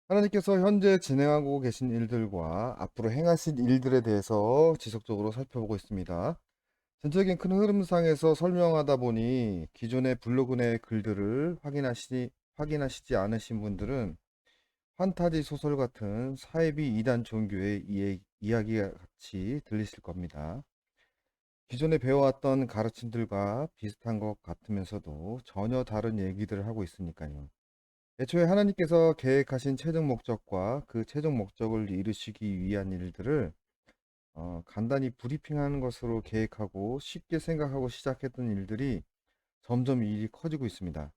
하나님께서 현재 진행하고 계신 일들과 앞으로 행하실 일들에 대해서 지속적으로 살펴보고 있습니다. 전적인 큰 흐름상에서 설명하다 보니 기존의 블로그 내 글들을 확인하시지 않으신 분들은 판타지 소설 같은 사이비 이단 종교의 이야기가 같이 들리실 겁니다. 기존에 배워왔던 가르침들과 비슷한 것 같으면서도 전혀 다른 얘기들을 하고 있으니까요. 애초에 하나님께서 계획하신 최종 목적과 그 최종 목적을 이루시기 위한 일들을 간단히 브리핑하는 것으로 계획하고 쉽게 생각하고 시작했던 일들이 점점 일이 커지고 있습니다.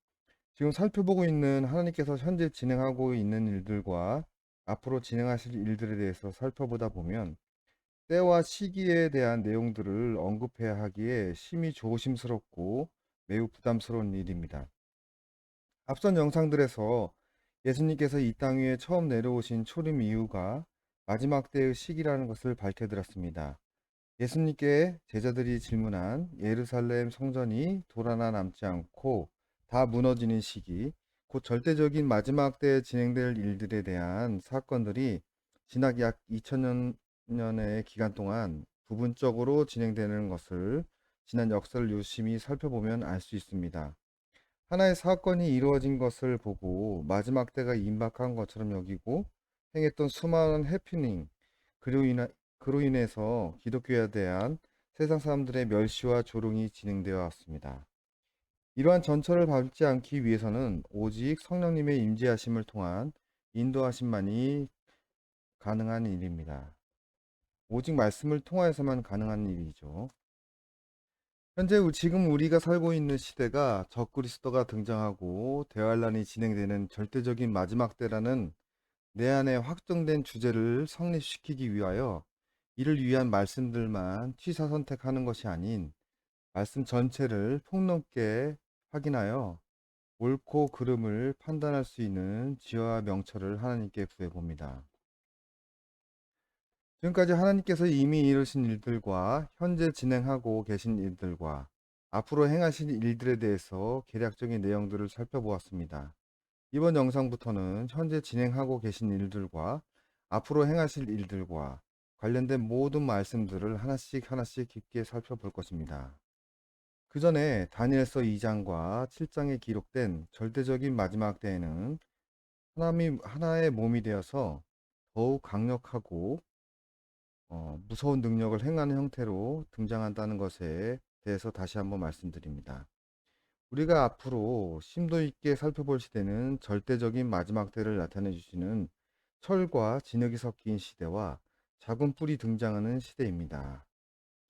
지금 살펴보고 있는 하나님께서 현재 진행하고 있는 일들과 앞으로 진행하실 일들에 대해서 살펴보다 보면 때와 시기에 대한 내용들을 언급해야 하기에 심히 조심스럽고 매우 부담스러운 일입니다. 앞선 영상들에서 예수님께서 이 땅 위에 처음 내려오신 초림 이유가 마지막 때의 시기라는 것을 밝혀드렸습니다. 예수님께 제자들이 질문한 예루살렘 성전이 돌 하나 남지 않고 다 무너지는 시기, 곧 절대적인 마지막 때에 진행될 일들에 대한 사건들이 지난 약 2000년의 기간 동안 부분적으로 진행되는 것을 지난 역사를 유심히 살펴보면 알 수 있습니다. 하나의 사건이 이루어진 것을 보고 마지막 때가 임박한 것처럼 여기고 행했던 수많은 해프닝, 그로 그로 인해서 기독교에 대한 세상 사람들의 멸시와 조롱이 진행되어 왔습니다. 이러한 전철을 밟지 않기 위해서는 오직 성령님의 임재하심을 통한 인도하심만이 가능한 일입니다. 오직 말씀을 통하여서만 가능한 일이죠. 현재 지금 우리가 살고 있는 시대가 적그리스도가 등장하고 대환란이 진행되는 절대적인 마지막 때라는 내 안에 확정된 주제를 성립시키기 위하여 이를 위한 말씀들만 취사 선택하는 것이 아닌 말씀 전체를 폭넓게 확인하여 옳고 그름을 판단할 수 있는 지혜와 명철을 하나님께 구해봅니다. 지금까지 하나님께서 이미 이루신 일들과 현재 진행하고 계신 일들과 앞으로 행하실 일들에 대해서 개략적인 내용들을 살펴보았습니다. 이번 영상부터는 현재 진행하고 계신 일들과 앞으로 행하실 일들과 관련된 모든 말씀들을 하나씩 하나씩 깊게 살펴볼 것입니다. 그 전에 다니엘서 2장과 7장에 기록된 절대적인 마지막 때에는 하나님이 하나의 몸이 되어서 더욱 강력하고 무서운 능력을 행하는 형태로 등장한다는 것에 대해서 다시 한번 말씀드립니다. 우리가 앞으로 심도 있게 살펴볼 시대는 절대적인 마지막 때를 나타내 주시는 철과 진흙이 섞인 시대와 작은 뿔이 등장하는 시대입니다.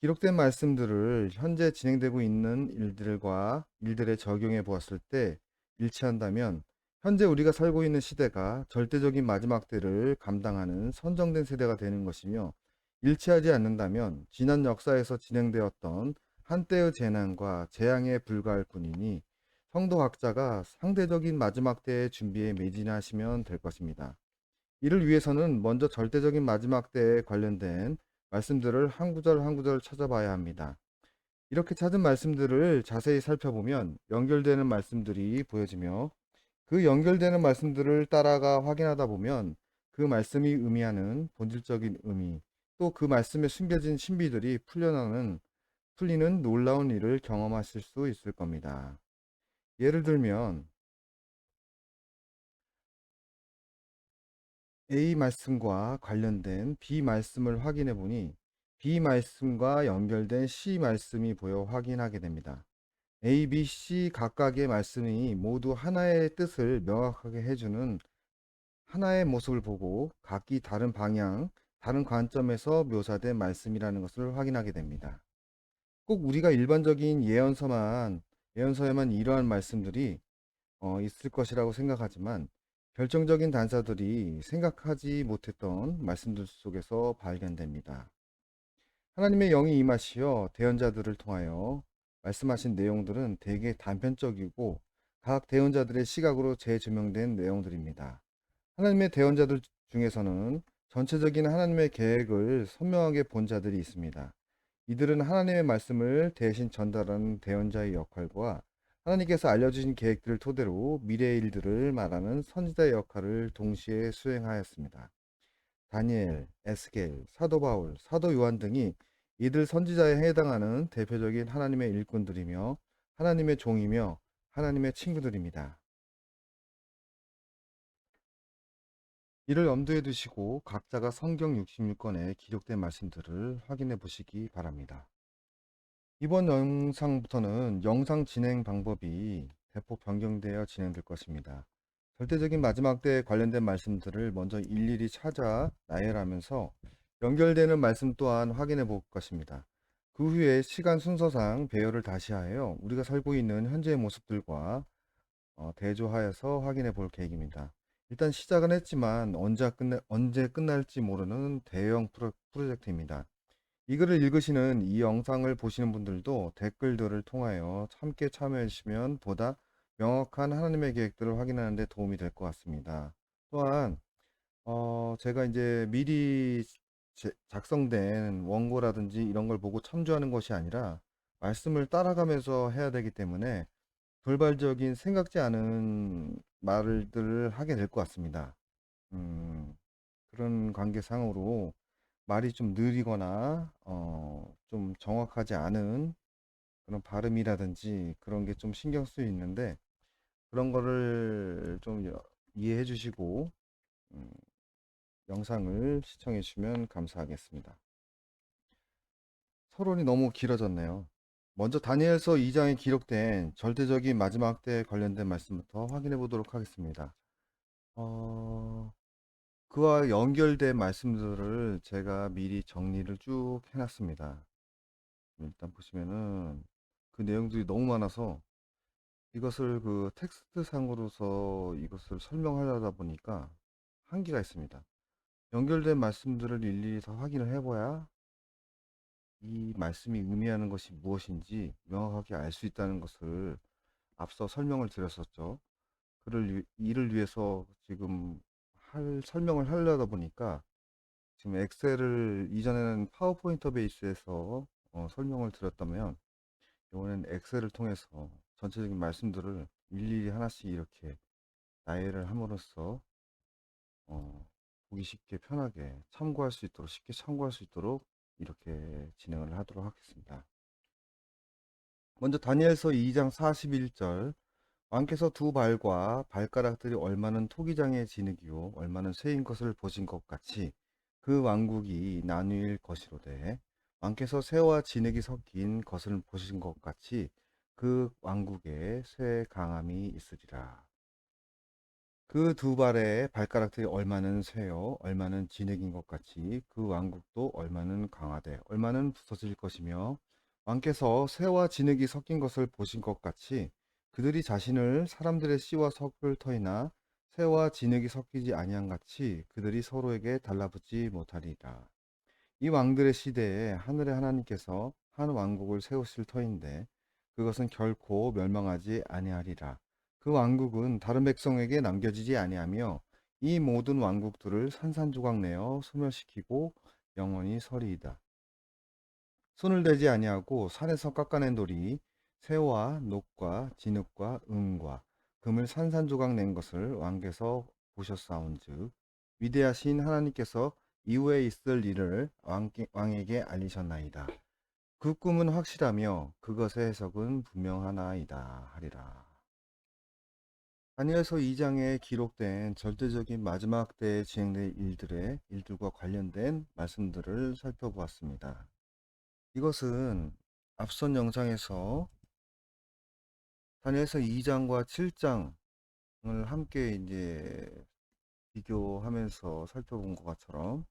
기록된 말씀들을 현재 진행되고 있는 일들과 일들에 적용해 보았을 때 일치한다면 현재 우리가 살고 있는 시대가 절대적인 마지막 때를 감당하는 선정된 세대가 되는 것이며 일치하지 않는다면 지난 역사에서 진행되었던 한때의 재난과 재앙에 불과할 뿐이니 성도 각자가 상대적인 마지막 때의 준비에 매진하시면 될 것입니다. 이를 위해서는 먼저 절대적인 마지막 때에 관련된 말씀들을 한 구절 한 구절 찾아봐야 합니다. 이렇게 찾은 말씀들을 자세히 살펴보면 연결되는 말씀들이 보여지며 그 연결되는 말씀들을 따라가 확인하다 보면 그 말씀이 의미하는 본질적인 의미, 또 그 말씀에 숨겨진 신비들이 풀리는 놀라운 일을 경험하실 수 있을 겁니다. 예를 들면 A 말씀과 관련된 B 말씀을 확인해 보니 B 말씀과 연결된 C 말씀이 보여 확인하게 됩니다. A, B, C 각각의 말씀이 모두 하나의 뜻을 명확하게 해주는 하나의 모습을 보고 각기 다른 방향, 다른 관점에서 묘사된 말씀이라는 것을 확인하게 됩니다. 꼭 우리가 일반적인 예언서에만 이러한 말씀들이 있을 것이라고 생각하지만 결정적인 단서들이 생각하지 못했던 말씀들 속에서 발견됩니다. 하나님의 영이 임하시어 대언자들을 통하여 말씀하신 내용들은 대개 단편적이고 각 대언자들의 시각으로 재조명된 내용들입니다. 하나님의 대언자들 중에서는 전체적인 하나님의 계획을 선명하게 본 자들이 있습니다. 이들은 하나님의 말씀을 대신 전달하는 대언자의 역할과 하나님께서 알려주신 계획들을 토대로 미래의 일들을 말하는 선지자의 역할을 동시에 수행하였습니다. 다니엘, 에스겔, 사도 바울, 사도 요한 등이 이들 선지자에 해당하는 대표적인 하나님의 일꾼들이며 하나님의 종이며 하나님의 친구들입니다. 이를 염두에 두시고 각자가 성경 66권에 기록된 말씀들을 확인해 보시기 바랍니다. 이번 영상부터는 영상 진행 방법이 대폭 변경되어 진행될 것입니다. 절대적인 마지막 때에 관련된 말씀들을 먼저 일일이 찾아 나열하면서 연결되는 말씀 또한 확인해 볼 것입니다. 그 후에 시간 순서상 배열을 다시 하여 우리가 살고 있는 현재의 모습들과 대조하여서 확인해 볼 계획입니다. 일단 시작은 했지만 언제 끝날지 모르는 대형 프로젝트입니다. 이 글을 읽으시는 이 영상을 보시는 분들도 댓글들을 통하여 함께 참여해 주시면 보다 명확한 하나님의 계획들을 확인하는 데 도움이 될 것 같습니다. 또한 제가 이제 미리 작성된 원고라든지 이런 걸 보고 참조하는 것이 아니라 말씀을 따라가면서 해야 되기 때문에 돌발적인 생각지 않은 말들을 하게 될 것 같습니다. 음, 그런 관계상으로 말이 좀 느리거나 좀 정확하지 않은 그런 발음이라든지 그런 게 좀 신경 쓰이는데 그런 거를 좀 이해해 주시고 음, 영상을 시청해 주시면 감사하겠습니다. 서론이 너무 길어졌네요. 먼저 다니엘서 2장에 기록된 절대적인 마지막 때에 관련된 말씀부터 확인해 보도록 하겠습니다. 그와 연결된 말씀들을 제가 미리 정리를 쭉 해놨습니다. 일단 보시면은 그 내용들이 너무 많아서 이것을 그 텍스트 상으로서 이것을 설명하려다 보니까 한계가 있습니다. 연결된 말씀들을 일일이 다 확인을 해봐야 이 말씀이 의미하는 것이 무엇인지 명확하게 알 수 있다는 것을 앞서 설명을 드렸었죠. 이를 위해서 지금 설명을 하려다 보니까 지금 엑셀을 이전에는 파워포인트 베이스에서 설명을 드렸다면 이번엔 엑셀을 통해서 전체적인 말씀들을 일일이 하나씩 이렇게 나열을 함으로써 보기 쉽게 편하게 참고할 수 있도록 쉽게 참고할 수 있도록 이렇게 진행을 하도록 하겠습니다. 먼저 다니엘서 2장 41절 왕께서 두 발과 발가락들이 얼마는 토기장의 진흙이요 얼마는 쇠인 것을 보신 것 같이 그 왕국이 나누일 것이로되 왕께서 쇠와 진흙이 섞인 것을 보신 것 같이 그 왕국에 쇠 강함이 있으리라. 그 두 발의 발가락들이 얼마는 쇠요 얼마는 진흙인 것 같이 그 왕국도 얼마는 강하되 얼마는 부서질 것이며 왕께서 쇠와 진흙이 섞인 것을 보신 것 같이 그들이 자신을 사람들의 씨와 섞을 터이나 쇠와 진흙이 섞이지 아니한 같이 그들이 서로에게 달라붙지 못하리라. 이 왕들의 시대에 하늘의 하나님께서 한 왕국을 세우실 터인데 그것은 결코 멸망하지 아니하리라. 그 왕국은 다른 백성에게 남겨지지 아니하며 이 모든 왕국들을 산산조각 내어 소멸시키고 영원히 서리이다. 손을 대지 아니하고 산에서 깎아낸 돌이 쇠와 녹과 진흙과 은과 금을 산산조각 낸 것을 왕께서 보셨사온즉 위대하신 하나님께서 이후에 있을 일을 왕에게 알리셨나이다. 그 꿈은 확실하며 그것의 해석은 분명하나이다 하리라. 다니엘서 2장에 기록된 절대적인 마지막 때에 진행될 일들과 관련된 말씀들을 살펴보았습니다. 이것은 앞선 영상에서 다니엘서 2장과 7장을 함께 이제 비교하면서 살펴본 것처럼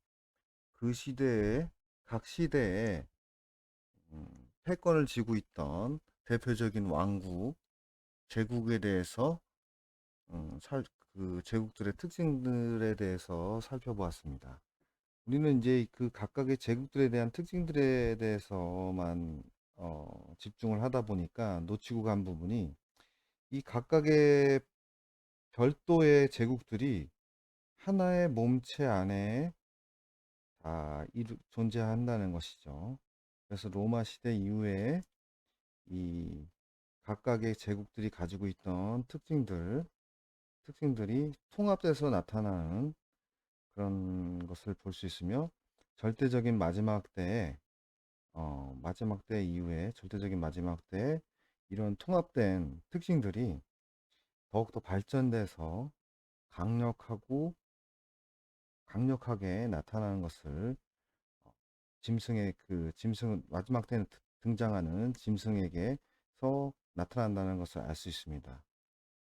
그 시대에 각 시대에 패권을 쥐고 있던 대표적인 왕국, 제국에 대해서 그 제국들의 특징들에 대해서 살펴보았습니다. 우리는 이제 그 각각의 제국들에 대한 특징들에 대해서만 집중을 하다 보니까 놓치고 간 부분이 이 각각의 별도의 제국들이 하나의 몸체 안에 다 존재한다는 것이죠. 그래서 로마 시대 이후에 이 각각의 제국들이 가지고 있던 특징들이 통합돼서 나타나는 그런 것을 볼 수 있으며, 절대적인 마지막 때에, 마지막 때 이후에, 절대적인 마지막 때에 이런 통합된 특징들이 더욱더 발전돼서 강력하고 강력하게 나타나는 것을, 어, 짐승 마지막 때는 등장하는 짐승에게서 나타난다는 것을 알 수 있습니다.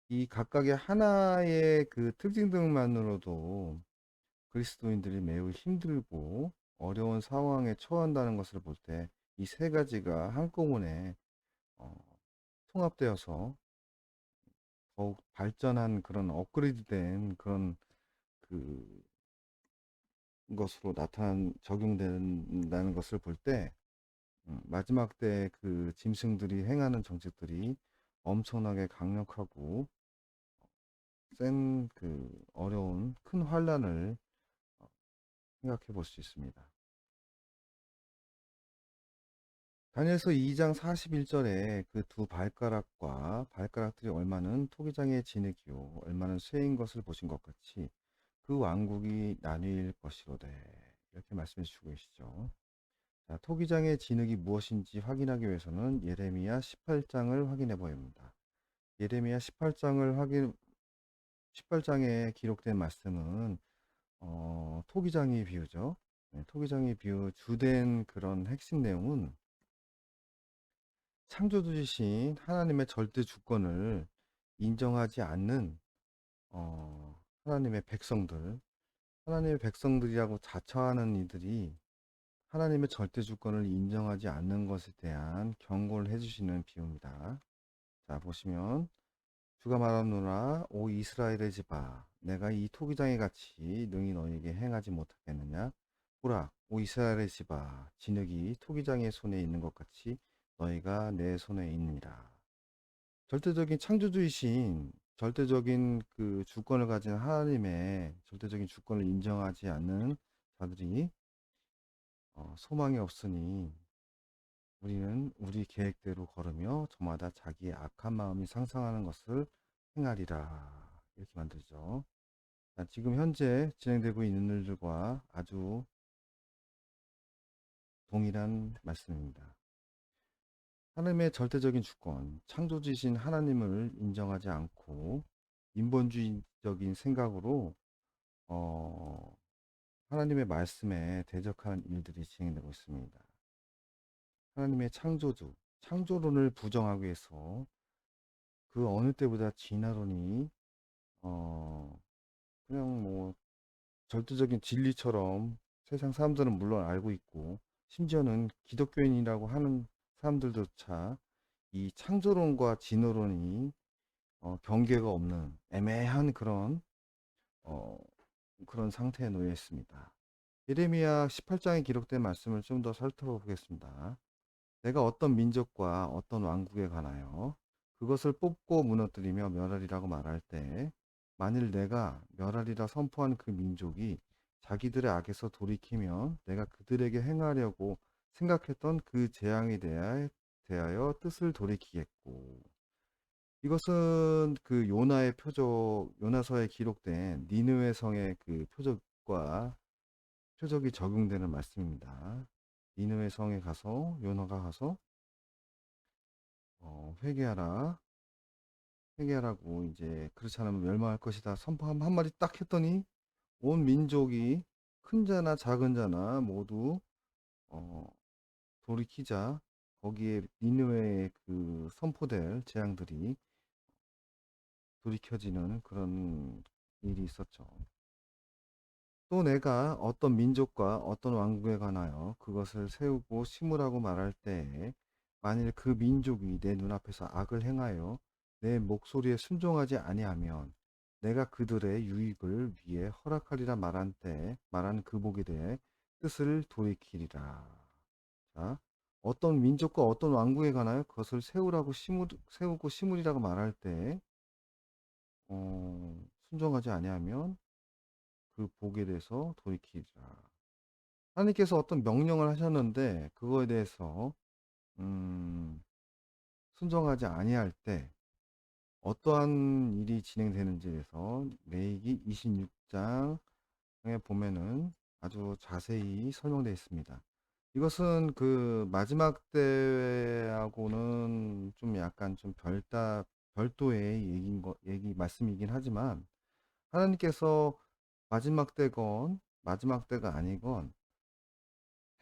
이 각각의 하나의 그 특징들만으로도 그리스도인들이 매우 힘들고 어려운 상황에 처한다는 것을 볼 때, 이 세 가지가 한꺼번에 어, 통합되어서 더욱 발전한 그런 업그레이드된 그런 그 것으로 적용된다는 것을 볼 때, 마지막 때 그 짐승들이 행하는 정책들이 엄청나게 강력하고 센 그 어려운 큰 환란을 생각해 볼 수 있습니다. 다니엘서 2장 41절에 그 두 발가락과 발가락들이 얼마는 토기장의 진흙이요 얼마는 쇠인 것을 보신 것 같이 그 왕국이 나뉠 것이로되, 이렇게 말씀해 주고 계시죠. 자, 토기장의 진흙이 무엇인지 확인하기 위해서는 예레미야 18장을 확인해 보입니다. 예레미야 18장에 기록된 말씀은 토기장의 비유죠. 네, 토기장의 비유 주된 그런 핵심 내용은 창조주이신 하나님의 절대 주권을 인정하지 않는 하나님의 백성들이라고 자처하는 이들이 하나님의 절대 주권을 인정하지 않는 것에 대한 경고를 해주시는 비유입니다. 자, 보시면 주가 말하노라 오 이스라엘의 집아, 내가 이 토기장에 같이 능히 너희에게 행하지 못하겠느냐. 보라 오 이스라엘의 집아, 진흙이 토기장의 손에 있는 것 같이 너희가 내 손에 있느니라. 절대적인 창조주이신 절대적인 그 주권을 가진 하나님의 절대적인 주권을 인정하지 않는 자들이 소망이 없으니 우리는 우리 계획대로 걸으며 저마다 자기의 악한 마음이 상상하는 것을 행하리라. 이렇게 만들죠. 지금 현재 진행되고 있는 일들과 아주 동일한 말씀입니다. 하나님의 절대적인 주권, 창조주이신 하나님을 인정하지 않고 인본주의적인 생각으로 어, 하나님의 말씀에 대적하는 일들이 진행되고 있습니다. 하나님의 창조론을 부정하기 위해서 그 어느 때보다 진화론이 어, 그냥 뭐 절대적인 진리처럼 세상 사람들은 물론 알고 있고, 심지어는 기독교인이라고 하는 사람들조차 이 창조론과 진화론이 경계가 없는 애매한 어, 그런 상태에 놓여 있습니다. 예레미야 18장에 기록된 말씀을 좀 더 살펴보겠습니다. 내가 어떤 민족과 어떤 왕국에 관하여 그것을 뽑고 무너뜨리며 멸하리라고 말할 때, 만일 내가 멸하리라 선포한 그 민족이 자기들의 악에서 돌이키면 내가 그들에게 행하려고 생각했던 그 재앙에 대하여 뜻을 돌이키겠고. 이것은 그 요나서에 기록된 니느웨 성의 그 표적이 적용되는 말씀입니다. 니느웨 성에 가서 요나가 가서 회개하라, 회개하라고, 이제 그렇지 않으면 멸망할 것이다 선포 한마디 딱 했더니 온 민족이 큰 자나 작은 자나 모두 어, 돌이키자 거기에 니느웨의 그 선포될 재앙들이 돌이켜지는 그런 일이 있었죠. 또 내가 어떤 민족과 어떤 왕국에 관하여 그것을 세우고 심으라고 말할 때에, 만일 그 민족이 내 눈앞에서 악을 행하여 내 목소리에 순종하지 아니하면 내가 그들의 유익을 위해 허락하리라 말한 그 복에 대해 뜻을 돌이키리라. 자, 어떤 민족과 어떤 왕국에 관하여 그것을 세우고 심으리라고 말할 때 순종하지 아니하면 그 복에 대해서 돌이키리라. 하나님께서 어떤 명령을 하셨는데 그거에 대해서 음, 순종하지 아니할 때 어떠한 일이 진행되는지에 대해서 레위기 26장에 보면은 아주 자세히 설명되어 있습니다. 이것은 그 마지막 때하고는 좀 약간 좀 별도의 얘기 말씀이긴 하지만 하나님께서 마지막 때건 마지막 때가 아니건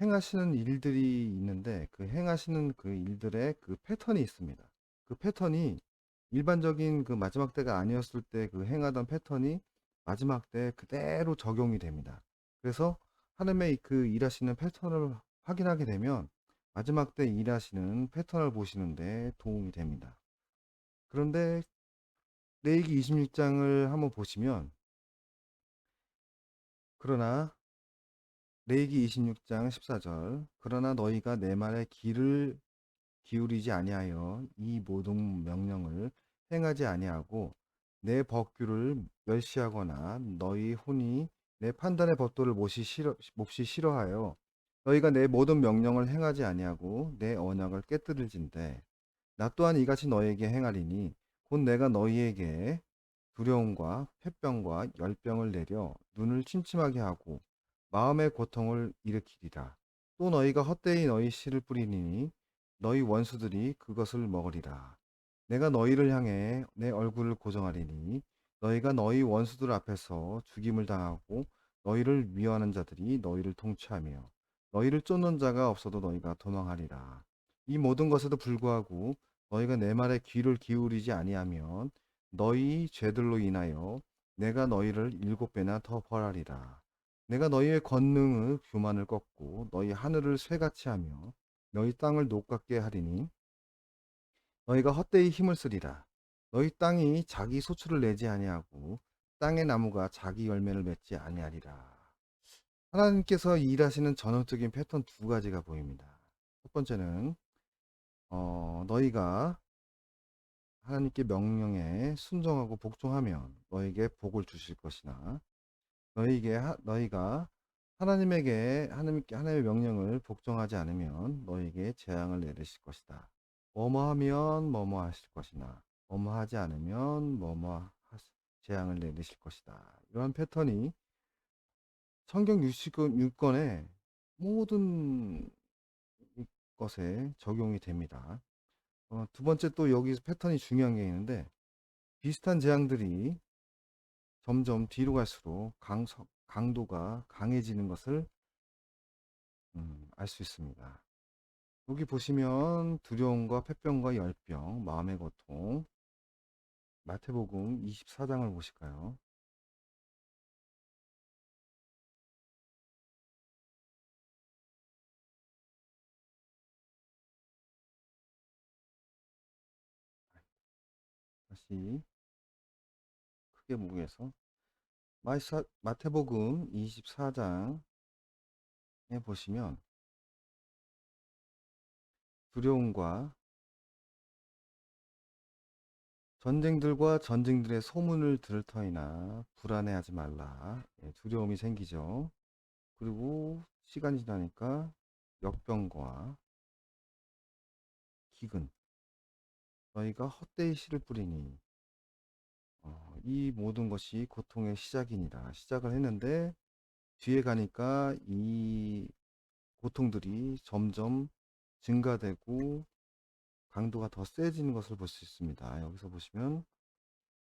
행하시는 일들이 있는데 그 행하시는 그 일들의 그 패턴이 있습니다. 그 패턴이 일반적인 그 마지막 때가 아니었을 때 그 행하던 패턴이 마지막 때 그대로 적용이 됩니다. 그래서 하나님의 그 일하시는 패턴을 확인하게 되면 마지막 때 일하시는 패턴을 보시는데 도움이 됩니다. 그런데 레위기 26장을 한번 보시면 그러나 레위기 26장 14절 그러나 너희가 내 말에 귀를 기울이지 아니하여 이 모든 명령을 행하지 아니하고 내 법규를 멸시하거나 너희 혼이 내 판단의 법도를 몹시 싫어하여 너희가 내 모든 명령을 행하지 아니하고 내 언약을 깨뜨릴진대 나 또한 이같이 너희에게 행하리니 곧 내가 너희에게 두려움과 폐병과 열병을 내려 눈을 침침하게 하고 마음의 고통을 일으키리라. 또 너희가 헛되이 너희 씨를 뿌리니 너희 원수들이 그것을 먹으리라. 내가 너희를 향해 내 얼굴을 고정하리니 너희가 너희 원수들 앞에서 죽임을 당하고 너희를 미워하는 자들이 너희를 통치하며 너희를 쫓는 자가 없어도 너희가 도망하리라. 이 모든 것에도 불구하고 너희가 내 말에 귀를 기울이지 아니하면 너희 죄들로 인하여 내가 너희를 7배나 더 벌하리라. 내가 너희의 권능의 교만을 꺾고 너희 하늘을 쇠같이 하며 너희 땅을 녹같게 하리니 너희가 헛되이 힘을 쓰리라. 너희 땅이 자기 소출을 내지 아니하고 땅의 나무가 자기 열매를 맺지 아니하리라. 하나님께서 일하시는 전형적인 패턴 두 가지가 보입니다. 첫 번째는 너희가 하나님께 명령에 순종하고 복종하면 너에게 복을 주실 것이나 너희가 하나님의 명령을 복종하지 않으면 너에게 재앙을 내리실 것이다. 뭐뭐하면 뭐뭐 하실 것이나 뭐뭐하지 않으면 재앙을 내리실 것이다. 이러한 패턴이 성경 66권의 모든 것에 적용이 됩니다. 두 번째 또 여기 패턴이 중요한 게 있는데 비슷한 재앙들이 점점 뒤로 갈수록 강도가 강해지는 것을 알 수 있습니다. 여기 보시면 두려움과 폐병과 열병, 마음의 고통, 마태복음 24장을 보실까요? 다시 크게 보기해서 마태복음 24장에 보시면 두려움과 전쟁들과 전쟁들의 소문을 들을 터이나 불안해하지 말라. 두려움이 생기죠. 그리고 시간이 지나니까 역병과 기근, 너희가 헛되이 씨를 뿌리니 이 모든 것이 고통의 시작이니라. 시작을 했는데 뒤에 가니까 이 고통들이 점점 증가되고 강도가 더 세지는 것을 볼 수 있습니다. 여기서 보시면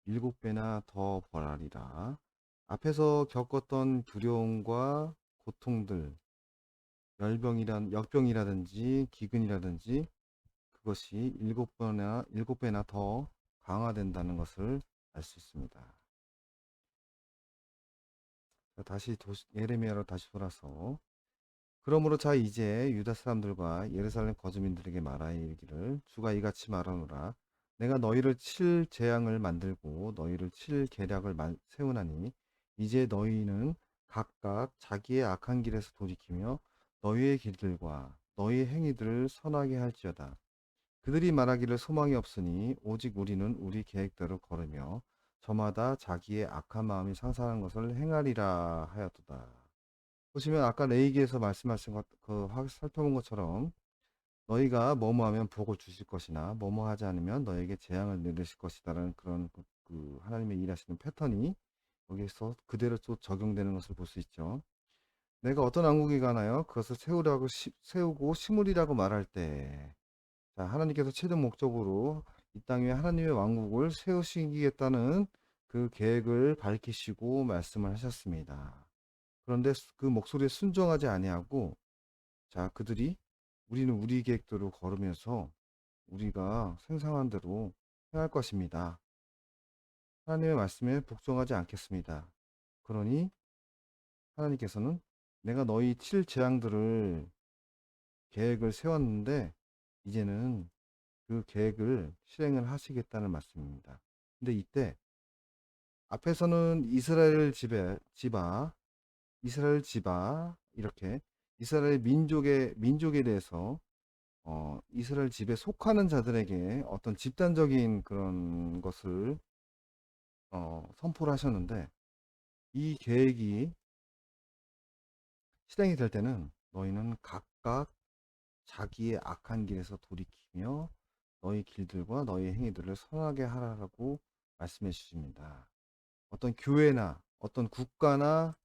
7배나 더 벌하리라. 앞에서 겪었던 두려움과 고통들, 역병이라든지 기근이라든지 그것이 7배나 더 강화된다는 것을 알 수 있습니다. 다시 예레미야로 다시 돌아서 그러므로 자 이제 유다 사람들과 예루살렘 거주민들에게 말하여 이르기를 주가 이같이 말하노라 내가 너희를 칠 재앙을 만들고 너희를 칠 계략을 세우나니 이제 너희는 각각 자기의 악한 길에서 돌이키며 너희의 길들과 너희의 행위들을 선하게 할지어다 그들이 말하기를 소망이 없으니 오직 우리는 우리 계획대로 걸으며 저마다 자기의 악한 마음이 상상한 것을 행하리라 하였도다. 보시면 아까 레이기에서 말씀하신 살펴본 것처럼 너희가 뭐뭐 하면 복을 주실 것이나 뭐뭐 하지 않으면 너에게 재앙을 내리실 것이다라는 그런 그 하나님의 일하시는 패턴이 여기서 그대로 또 적용되는 것을 볼 수 있죠. 내가 어떤 왕국에 가나요? 그것을 세우고 심으리라고 말할 때, 자, 하나님께서 최종 목적으로 이 땅 위에 하나님의 왕국을 세우시겠다는 그 계획을 밝히시고 말씀을 하셨습니다. 그런데 그 목소리에 순종하지 아니하고, 자, 그들이 우리는 우리 계획대로 걸으면서 우리가 생각한 대로 행할 것입니다. 하나님의 말씀에 복종하지 않겠습니다. 그러니 하나님께서는 내가 너희 칠 재앙들을 계획을 세웠는데 이제는 그 계획을 실행을 하시겠다는 말씀입니다. 근데 이때 앞에서는 이스라엘 집아 이렇게 이스라엘 민족에 대해서 이스라엘 집에 속하는 자들에게 어떤 집단적인 그런 것을 선포를 하셨는데 이 계획이 실행이 될 때는 너희는 각각 자기의 악한 길에서 돌이키며 너희 길들과 너희 행위들을 선하게 하라고 말씀해 주십니다. 어떤 교회나 어떤 국가나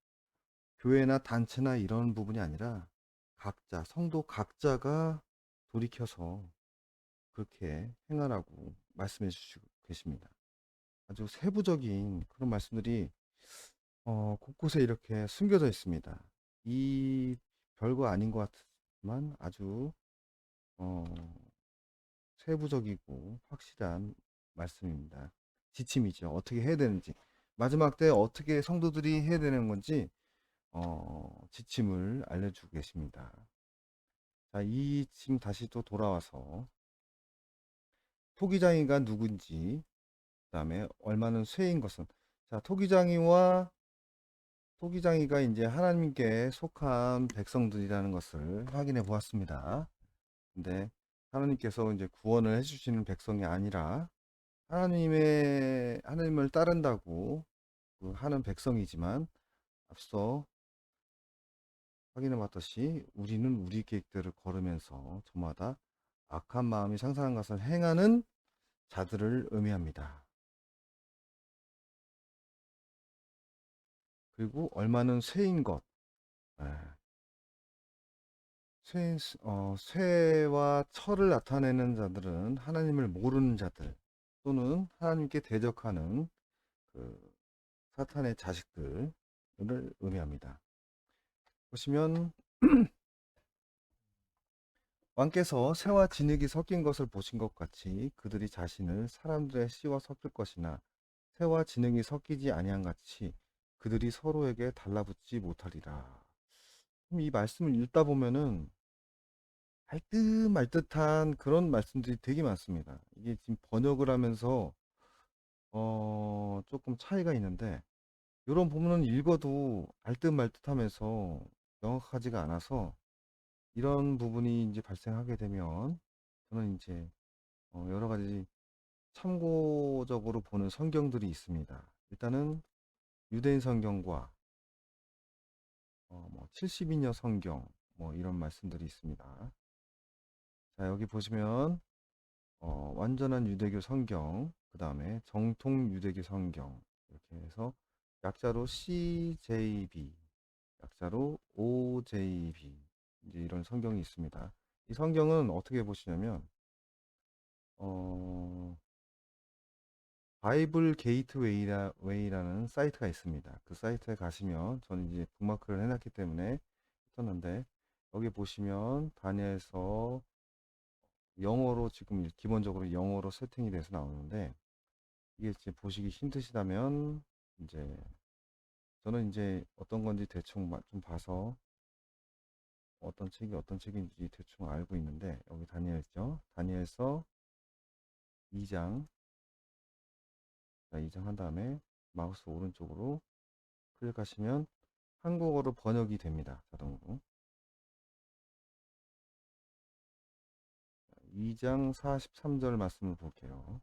교회나 단체나 이런 부분이 아니라 각자 성도 각자가 돌이켜서 그렇게 행하라고 말씀해 주시고 계십니다. 아주 세부적인 그런 말씀들이 곳곳에 이렇게 숨겨져 있습니다. 이 별거 아닌 것 같지만 아주 어, 세부적이고 확실한 말씀입니다. 지침이죠. 어떻게 해야 되는지. 마지막 때 어떻게 성도들이 해야 되는 건지 지침을 알려주고 계십니다. 자, 이 지금 다시 또 돌아와서 토기장이가 누군지, 그다음에 얼마는 쇠인 것은. 자, 토기장이가 이제 하나님께 속한 백성들이라는 것을 확인해 보았습니다. 근데 하나님께서 이제 구원을 해주시는 백성이 아니라 하나님을 따른다고 그 하는 백성이지만 앞서 확인해 봤듯이 우리는 우리 계획대로 걸으면서 저마다 악한 마음이 상상한 것을 행하는 자들을 의미합니다. 그리고 얼마는 쇠인 것. 예, 쇠와 철을 나타내는 자들은 하나님을 모르는 자들 또는 하나님께 대적하는 그 사탄의 자식들을 의미합니다. 보시면 왕께서 새와 진흙이 섞인 것을 보신 것 같이 그들이 자신을 사람들의 씨와 섞을 것이나 새와 진흙이 섞이지 아니한 같이 그들이 서로에게 달라붙지 못하리라. 이 말씀을 읽다 보면은 알듯말듯한 그런 말씀들이 되게 많습니다. 이게 지금 번역을 하면서 조금 차이가 있는데 이런 부분은 읽어도 알듯말듯하면서 명확하지가 않아서 이런 부분이 이제 발생하게 되면 저는 이제 여러 가지 참고적으로 보는 성경들이 있습니다. 일단은 유대인 성경과 뭐 70인여 성경 뭐 이런 말씀들이 있습니다. 자, 여기 보시면 완전한 유대교 성경, 그 다음에 정통 유대교 성경 이렇게 해서 약자로 CJB, 약자로 OJB 이제 이런 성경이 있습니다. 이 성경은 어떻게 보시냐면 어, 바이블 게이트웨이라는 사이트가 있습니다. 그 사이트에 가시면 저는 이제 북마크를 해놨기 때문에 했었는데 여기 보시면 다니엘서 영어로 지금 기본적으로 영어로 세팅이 돼서 나오는데 이게 이제 보시기 힘드시다면 이제 저는 이제 어떤 건지 대충 좀 봐서 어떤 책인지 대충 알고 있는데 여기 다니엘죠. 다니엘서 2장. 자, 2장 한 다음에 마우스 오른쪽으로 클릭하시면 한국어로 번역이 됩니다. 자동으로. 2장 43절 말씀을 볼게요.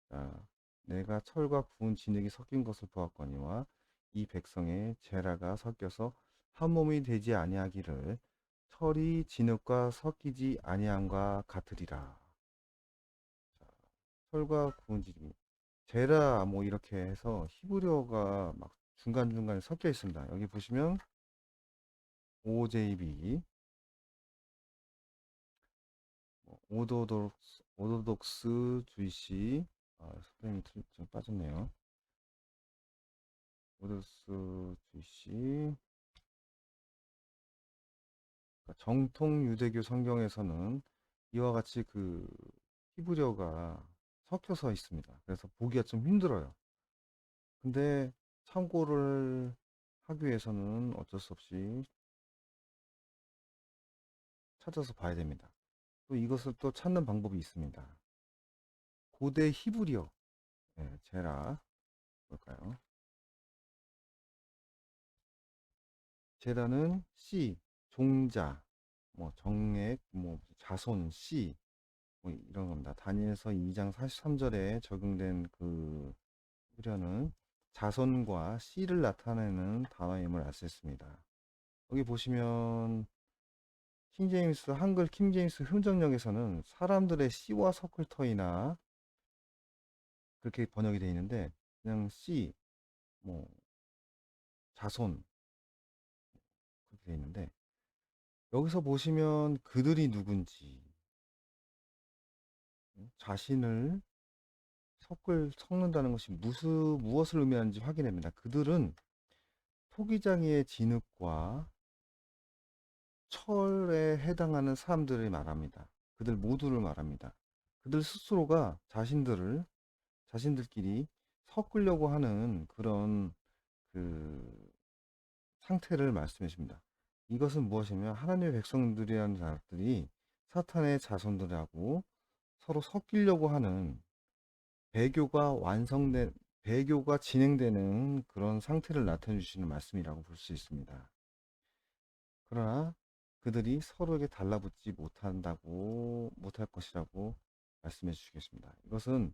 자, 내가 철과 구운 진흙이 섞인 것을 보았거니와 이 백성의 제라가 섞여서 한 몸이 되지 아니하기를 철이 진흙과 섞이지 아니함과 같으리라. 자, 철과 구은 지름이 제라 뭐 이렇게 해서 히브리어가 막 중간중간에 섞여 있습니다. 여기 보시면 OJB, 오도독스 주이시, 선생님이 좀 빠졌네요. 오도독스 주이시, 그러니까 정통 유대교 성경에서는 이와 같이 그 히브리어가 섞여서 있습니다. 그래서 보기가 좀 힘들어요. 근데 참고를 하기 위해서는 어쩔 수 없이 찾아서 봐야 됩니다. 또 이것을 또 찾는 방법이 있습니다. 고대 히브리어, 제라, 볼까요? 제라는 씨, 종자, 뭐 정액, 뭐 자손, 씨, 뭐 이런 겁니다. 다니엘서 2장 43절에 적용된 그 히브리어는 자손과 씨를 나타내는 단어임을 알 수 있습니다. 여기 보시면 킹제임스 한글 킹제임스 흥정역에서는 사람들의 씨와 섞을 터이나 그렇게 번역이 되어 있는데 그냥 씨, 뭐 자손 그렇게 되어 있는데 여기서 보시면 그들이 누군지 자신을 섞는다는 것이 무엇을 의미하는지 확인합니다. 그들은 토기장이의 진흙과 철에 해당하는 사람들을 말합니다. 그들 모두를 말합니다. 그들 스스로가 자신들끼리 섞으려고 하는 그런 그 상태를 말씀해 줍니다. 이것은 무엇이냐면 하나님의 백성들이라는 자들이 사탄의 자손들하고 서로 섞이려고 하는 배교가 완성된 배교가 진행되는 그런 상태를 나타내 주시는 말씀이라고 볼 수 있습니다. 그러나 그들이 서로에게 달라붙지 못할 것이라고 말씀해 주시겠습니다. 이것은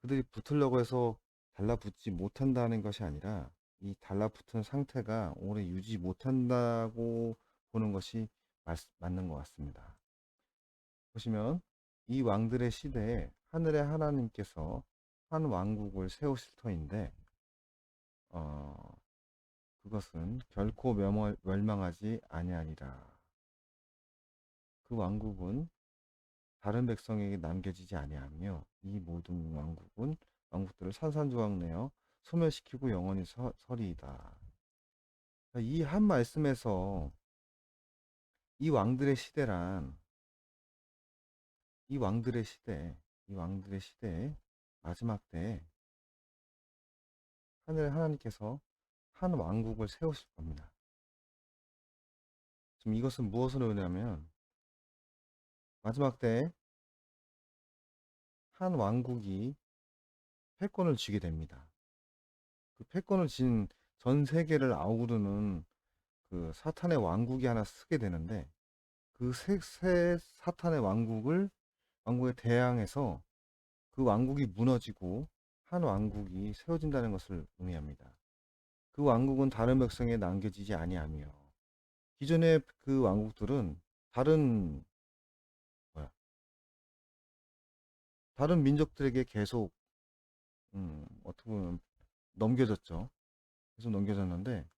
그들이 붙으려고 해서 달라붙지 못한다는 것이 아니라 이 달라붙은 상태가 오래 유지 못한다고 보는 것이 맞는 것 같습니다. 보시면 이 왕들의 시대에 하늘의 하나님께서 한 왕국을 세우실 터인데 그것은 결코 멸망하지 아니하리라. 그 왕국은 다른 백성에게 남겨지지 아니하며 이 모든 왕국들을 산산조각 내어 소멸시키고 영원히 서리이다. 이 한 말씀에서 이 왕들의 시대란 이 왕들의 시대 마지막 때 하늘 하나님께서 한 왕국을 세우실 겁니다. 지금 이것은 무엇을 의미하냐면 마지막 때 한 왕국이 패권을 쥐게 됩니다. 그 패권을 쥔 전 세계를 아우르는 그 사탄의 왕국이 하나 쓰게 되는데 그 새 사탄의 왕국에 대항해서 그 왕국이 무너지고 한 왕국이 세워진다는 것을 의미합니다. 그 왕국은 다른 백성에 남겨지지 아니하며 기존의 그 왕국들은 다른 뭐야 다른 민족들에게 계속 어떻게 보면 넘겨졌죠. 계속 넘겨졌는데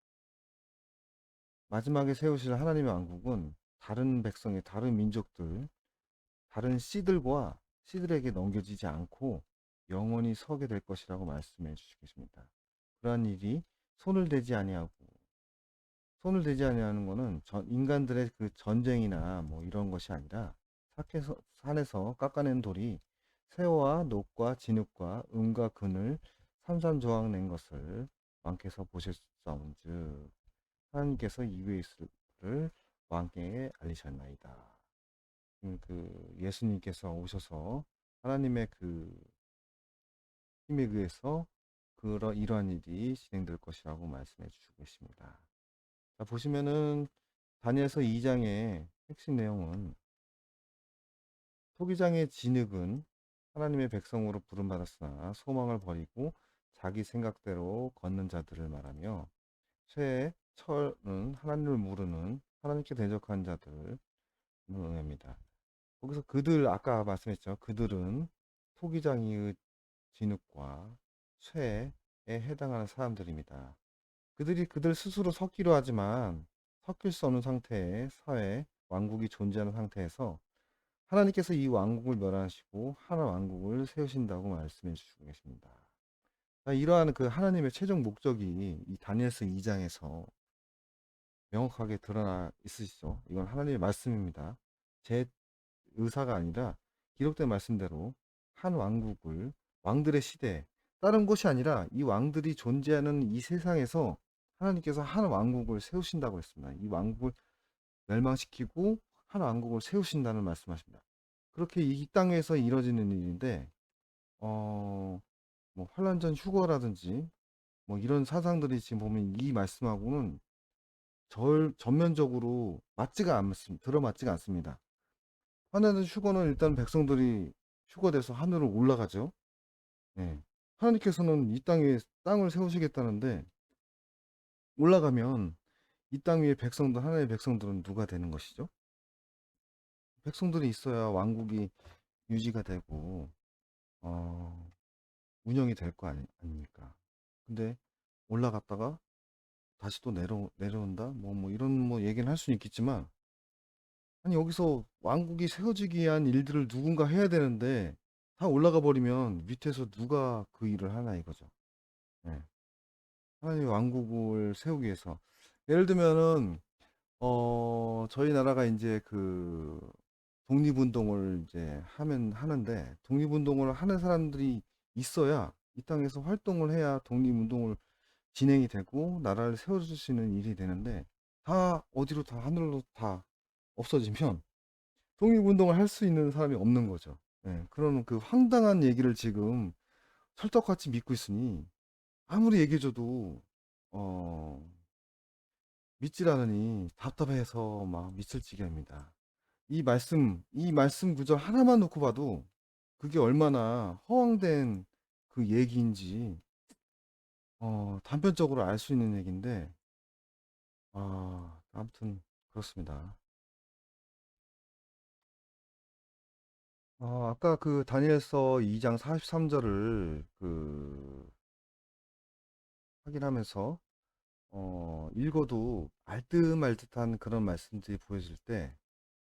마지막에 세우실 하나님의 왕국은 다른 백성의 다른 민족들 다른 씨들에게 넘겨지지 않고 영원히 서게 될 것이라고 말씀해 주시겠습니다. 그러한 일이 손을 대지 아니하고 손을 대지 아니하는 것은 인간들의 그 전쟁이나 뭐 이런 것이 아니라 산에서 깎아낸 돌이 새와 녹과 진흙과 음과 금을 산산조각 낸 것을 왕께서 보셨사온즉 하나님께서 이후에 있을 를 왕께 알리셨나이다. 그 예수님께서 오셔서 하나님의 그 힘에 의해서 이러한 일이 진행될 것이라고 말씀해 주시고 계십니다. 자, 보시면은 다니엘서 2장의 핵심 내용은 토기장의 진흙은 하나님의 백성으로 부름받았으나 소망을 버리고 자기 생각대로 걷는 자들을 말하며 쇠의 철은 하나님을 모르는 하나님께 대적한 자들을 의미합니다. 거기서 그들 아까 말씀했죠. 그들은 토기장이의 진흙과 쇠에 해당하는 사람들입니다. 그들이 그들 스스로 섞기로 하지만 섞일 수 없는 상태의 사회, 왕국이 존재하는 상태에서 하나님께서 이 왕국을 멸하시고 하나 왕국을 세우신다고 말씀해 주시고 계십니다. 이러한 그 하나님의 최종 목적이 이 다니엘서 2장에서 명확하게 드러나 있으시죠. 이건 하나님의 말씀입니다. 제 의사가 아니라 기록된 말씀대로 한 왕국을 왕들의 시대 다른 곳이 아니라 이 왕들이 존재하는 이 세상에서 하나님께서 한 왕국을 세우신다고 했습니다. 이 왕국을 멸망시키고 한 왕국을 세우신다는 말씀하십니다. 그렇게 이 땅에서 이루어지는 일인데 뭐 환란전 휴거라든지 뭐 이런 사상들이 지금 보면 이 말씀하고는 전면적으로 맞지가 않습니다. 들어맞지가 않습니다. 하나님 휴거는 일단 백성들이 휴거돼서 하늘로 올라가죠. 예. 하나님께서는 이 땅에 땅을 세우시겠다는데 올라가면 이 땅 위에 백성들 하나님의 백성들은 누가 되는 것이죠? 백성들이 있어야 왕국이 유지가 되고 어, 운영이 될 거 아닙니까? 근데 올라갔다가 다시 또 내려온다? 뭐 이런 뭐 얘기는 할 수는 있겠지만 아니 여기서 왕국이 세워지기 위한 일들을 누군가 해야 되는데 다 올라가 버리면 밑에서 누가 그 일을 하나 이거죠. 예. 하나님의 왕국을 세우기 위해서 예를 들면은 저희 나라가 이제 그 독립운동을 이제 하면 하는데 독립운동을 하는 사람들이 있어야 이 땅에서 활동을 해야 독립운동을 진행이 되고 나라를 세워줄 수 있는 일이 되는데 다 어디로 다 하늘로 다 없어지면 독립운동을 할 수 있는 사람이 없는 거죠. 예, 그런 그 황당한 얘기를 지금 철떡같이 믿고 있으니 아무리 얘기해줘도 어, 믿질 않으니 답답해서 막 미칠 지경입니다. 이 말씀 구절 하나만 놓고 봐도 그게 얼마나 허황된 그 얘기인지 단편적으로 알 수 있는 얘기인데 아무튼 그렇습니다. 아까 그 다니엘서 2장 43절을 그 확인하면서 읽어도 알듯말듯한 그런 말씀들이 보여질 때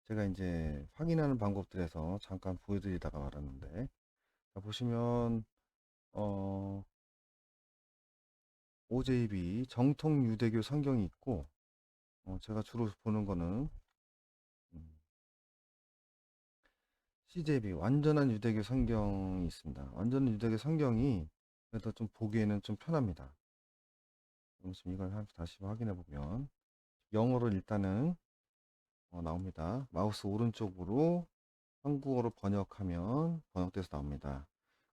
제가 이제 확인하는 방법들에서 잠깐 보여드리다가 말았는데 자, 보시면 어, OJB 정통 유대교 성경이 있고 제가 주로 보는 거는 음, CJB 완전한 유대교 성경이 있습니다. 완전한 유대교 성경이 그래도 좀 보기에는 좀 편합니다. 지금 이걸 다시 확인해 보면 영어로 일단은 나옵니다. 마우스 오른쪽으로 한국어로 번역하면 번역돼서 나옵니다.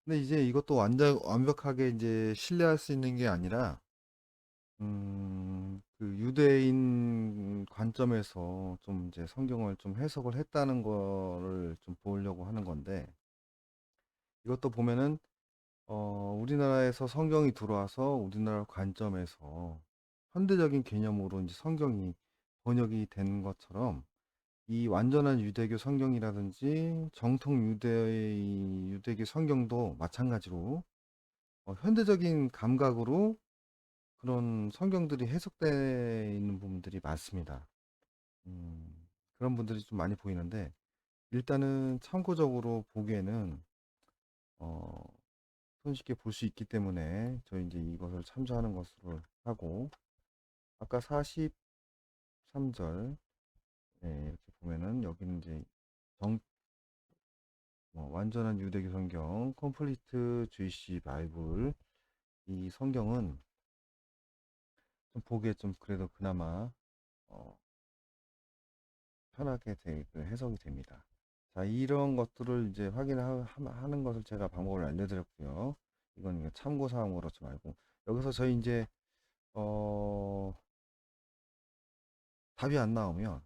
근데 이제 이것도 완벽하게 이제 신뢰할 수 있는 게 아니라, 그 유대인 관점에서 좀 이제 성경을 좀 해석을 했다는 거를 좀 보려고 하는 건데, 이것도 보면은, 우리나라에서 성경이 들어와서 우리나라 관점에서 현대적인 개념으로 이제 성경이 번역이 된 것처럼 이 완전한 유대교 성경이라든지 정통 유대교 성경도 마찬가지로 현대적인 감각으로 그런 성경들이 해석되어 있는 부분들이 많습니다. 그런 분들이 좀 많이 보이는데 일단은 참고적으로 보기에는 어, 손쉽게 볼 수 있기 때문에 저희 이제 이것을 참조하는 것으로 하고 아까 43절 이렇게 보면은 여기는 이제 정, 완전한 유대교 성경, 컴플리트 주이시 바이블 이 성경은 좀 보기에 좀 그래도 그나마 어, 편하게 그 해석이 됩니다. 자, 이런 것들을 이제 확인하는 것을 제가 방법을 알려드렸고요. 이건 이제 참고 사항으로 좀 알고 여기서 저희 이제 어, 답이 안 나오면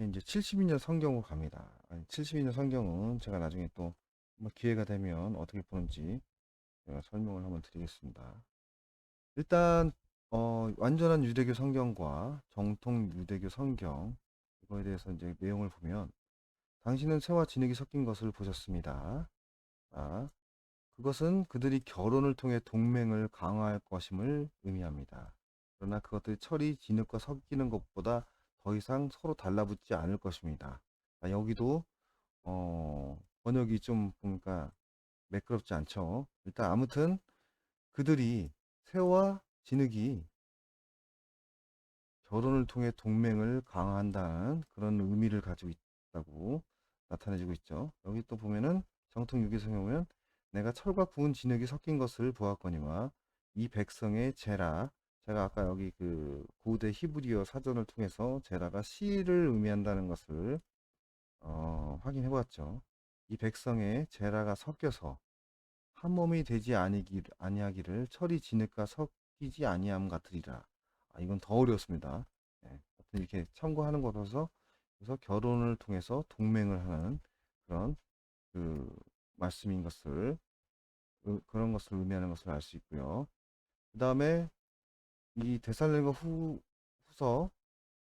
이제 72년 성경으로 갑니다. 72년 성경은 제가 나중에 또 뭐 기회가 되면 어떻게 보는지 제가 설명을 한번 드리겠습니다. 일단 완전한 유대교 성경과 정통 유대교 성경, 이거에 대해서 이제 내용을 보면, 당신은 새와 진흙이 섞인 것을 보셨습니다. 아, 그것은 그들이 결혼을 통해 동맹을 강화할 것임을 의미합니다. 그러나 그것들이 철이 진흙과 섞이는 것보다 더 이상 서로 달라붙지 않을 것입니다. 여기도 번역이 좀 보니까 매끄럽지 않죠. 일단 아무튼 그들이 새와 진흙이 결혼을 통해 동맹을 강화한다는 그런 의미를 가지고 있다고 나타내지고 있죠. 여기 또 보면은 정통 유기성에 보면 내가 철과 구운 진흙이 섞인 것을 보았거니와 이 백성의 제라, 제가 아까 여기 그 고대 히브리어 사전을 통해서 제라가 씨를 의미한다는 것을 확인해 보았죠. 이 백성의 제라가 섞여서 한 몸이 되지 아니하기를 철이 진흙과 섞이지 아니함 같으리라. 이건 더 어려웠습니다. 예, 하여튼 이렇게 참고하는 것으로서 그래서 결혼을 통해서 동맹을 하는 그런 그 말씀인 것을 그런 것을 의미하는 것을 알 수 있고요. 그 다음에 이 데살로니가 후서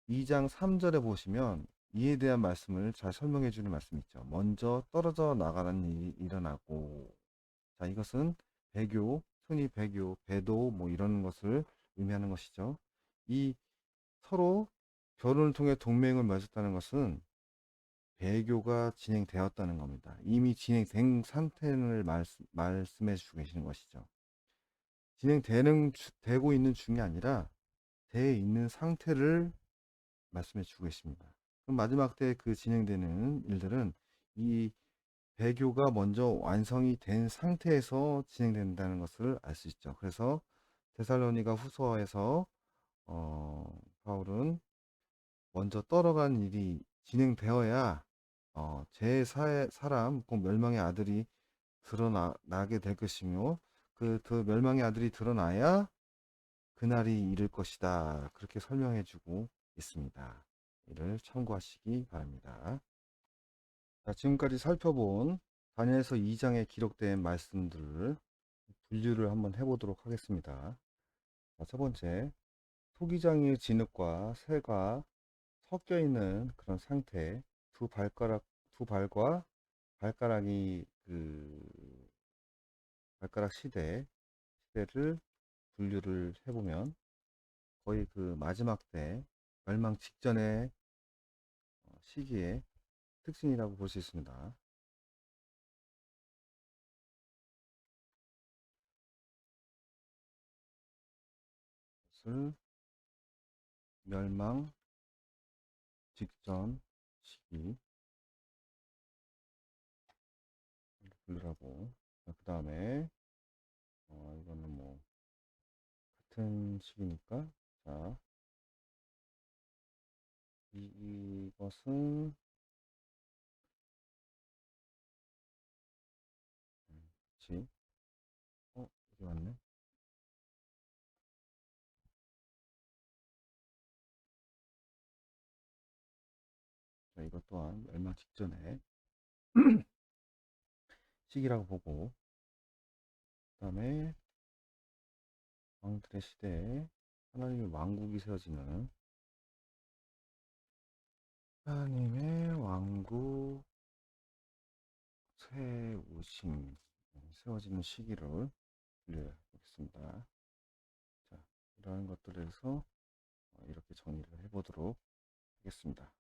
2장 3절에 보시면 이에 대한 말씀을 잘 설명해 주는 말씀이 있죠. 먼저 떨어져 나가는 일이 일어나고, 자, 이것은 배교, 흔히 배교, 배도 뭐 이런 것을 의미하는 것이죠. 이 서로 결혼을 통해 동맹을 맺었다는 것은 배교가 진행되었다는 겁니다. 이미 진행된 상태를 말씀해 주고 계시는 것이죠. 되고 있는 중이 아니라 돼 있는 상태를 말씀해 주고 계십니다. 그럼 마지막 때 그 진행되는 일들은 이 배교가 먼저 완성이 된 상태에서 진행된다는 것을 알 수 있죠. 그래서 데살로니가 후서에서 바울은 먼저 떨어간 일이 진행되어야 제 사람 곧 멸망의 아들이 드러나게 될 것이며 그 멸망의 아들이 드러나야 그날이 이를 것이다. 그렇게 설명해주고 있습니다. 이를 참고하시기 바랍니다. 자, 지금까지 살펴본 다니엘서 2장에 기록된 말씀들을 분류를 한번 해보도록 하겠습니다. 자, 첫 번째, 토기장의 진흙과 새가 섞여 있는 그런 상태, 두 발과 발가락이 발가락 시대를 분류를 해보면 거의 그 마지막 때 멸망 직전의 시기의 특징이라고 볼 수 있습니다. 그것을 멸망 직전 시기 분류라고. 그 다음에 이거는 뭐 같은 시기니까 자 이것은 그치 이게 맞네. 자, 이것 또한 멸망 직전의 시기라고 보고 그 다음에 왕들의 시대에 하나님의 왕국이 세워지는 하나님의 왕국 세워지는 시기를 분류해 보겠습니다. 자, 이러한 것들에서 이렇게 정리를 해보도록 하겠습니다.